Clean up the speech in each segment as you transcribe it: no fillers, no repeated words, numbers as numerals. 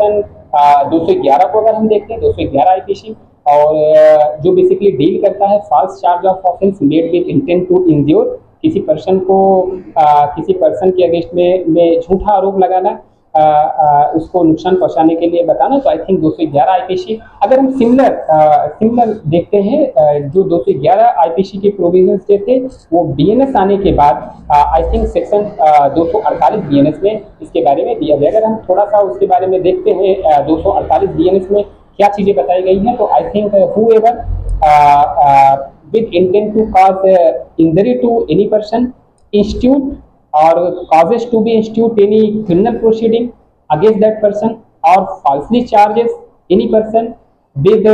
Section 211 को अगर हम देखते हैं, 211 आईपीसी, और जो बेसिकली डील करता है false charge of offence made with intent to injure, किसी पर्सन को किसी पर्सन के अगेंस्ट में झूठा आरोप लगाना, उसको नुकसान पहुंचाने के लिए बताना। तो आई थिंक 211 आईपीसी। अगर हम सिमिलर देखते हैं, जो 211 आईपीसी के प्रोविजंस जो थे वो बीएनएस आने के बाद आई थिंक सेक्शन 248 बीएनएस में इसके बारे में दिया गया। अगर हम थोड़ा सा उसके बारे में देखते हैं 248 बीएनएस में क्या चीजें बताई गई हैं, तो I think whoever with intent to cause injury to any person, institute or causes to be institute any criminal proceeding against that person, or falsely charges any person with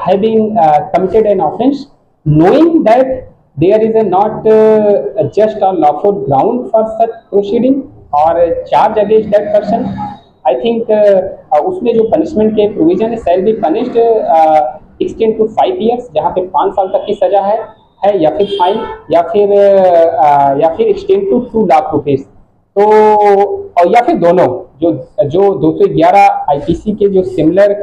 having committed an offense, knowing that there is a not just or lawful ground for such proceeding or charge against that person. I think उसमें जो punishment के provision है, shall be punished extend to 5 years, जहाँ पे 5 साल तक की सजा है या फिर फाइन, या फिर एक्सटेंड टू 2 लाख रुपीज। तो और या फिर दोनों, जो 211 आईपीसी के जो सिमिलर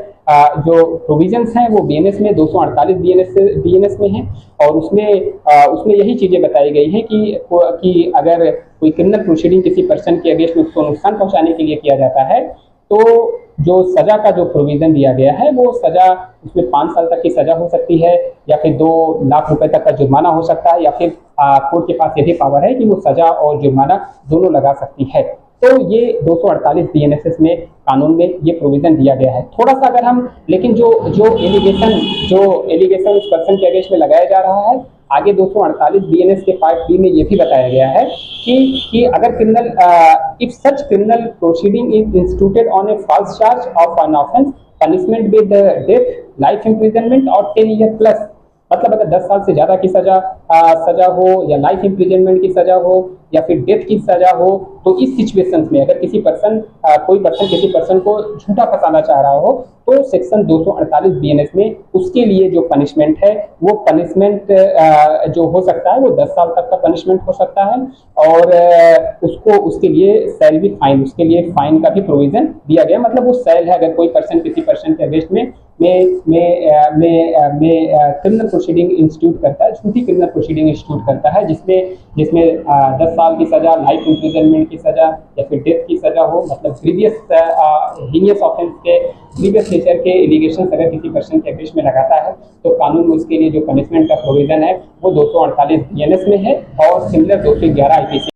जो प्रोविजंस हैं वो बीएनएस में 248 बीएनएस में हैं, और उसमें यही चीजें बताई गई हैं कि अगर कोई क्रिमिनल प्रोसीडिंग किसी पर्सन के अगेंस्ट में उसको नुकसान पहुंचाने के लिए किया जाता है, तो जो सजा का जो प्रोविजन दिया गया है वो सजा उसमें 5 साल तक की सजा हो सकती है, या फिर 2 लाख रुपए तक का जुर्माना हो सकता है, या फिर कोर्ट के पास ये भी पावर है कि वो सजा और जुर्माना दोनों लगा सकती है। तो ये 248 बीएनएसएस में कानून में ये प्रोविजन दिया गया है। थोड़ा सा अगर हम, लेकिन जो एलिगेशन उस पर्सन के अगेंस्ट में लगाया जा रहा है, आगे 248 बीएनएस के पार्ट बी में ये भी बताया गया है कि अगर criminal if such criminal proceeding is instituted on a false charge of an offence, punishment with death, life imprisonment और 10 ईयर प्लस, मतलब अगर 10 साल से ज्यादा की सजा हो, या लाइफ इम्प्रिजनमेंट की सजा हो, या फिर डेथ की सजा हो, तो इस सिचुएशंस में अगर कोई पर्सन किसी पर्सन को झूठा फंसाना चाह रहा हो, तो सेक्शन 248 बीएनएस में उसके लिए जो पनिशमेंट है वो पनिशमेंट जो हो सकता है वो 10 साल तक का पनिशमेंट हो सकता है, और उसके लिए शैल बी फाइन, उसके लिए फाइन का भी प्रोविजन दिया गया। मतलब वो शैल है, अगर कोई पर्सन किसी पर्सन के अगेंस्ट में क्रिमिनल प्रोसीडिंग इंस्टीट्यूट करता है, झूठी क्रिमिनल प्रोसीडिंग इंस्टीट्यूट करता है, जिसमें 10 साल की सजा, लाइफ इम्प्रिजनमेंट की सजा, या फिर डेथ की सजा हो, मतलब प्रीवियस हीनियस ऑफेंस के प्रीवियस नेचर के एलिगेशन अगर किसी पर्सन के अगेंस्ट में लगाता है, तो कानून में उसके लिए जो पनिशमेंट का प्रोविजन है वो 248 बीएनएस में है, और सिमिलर 211 आईपीसी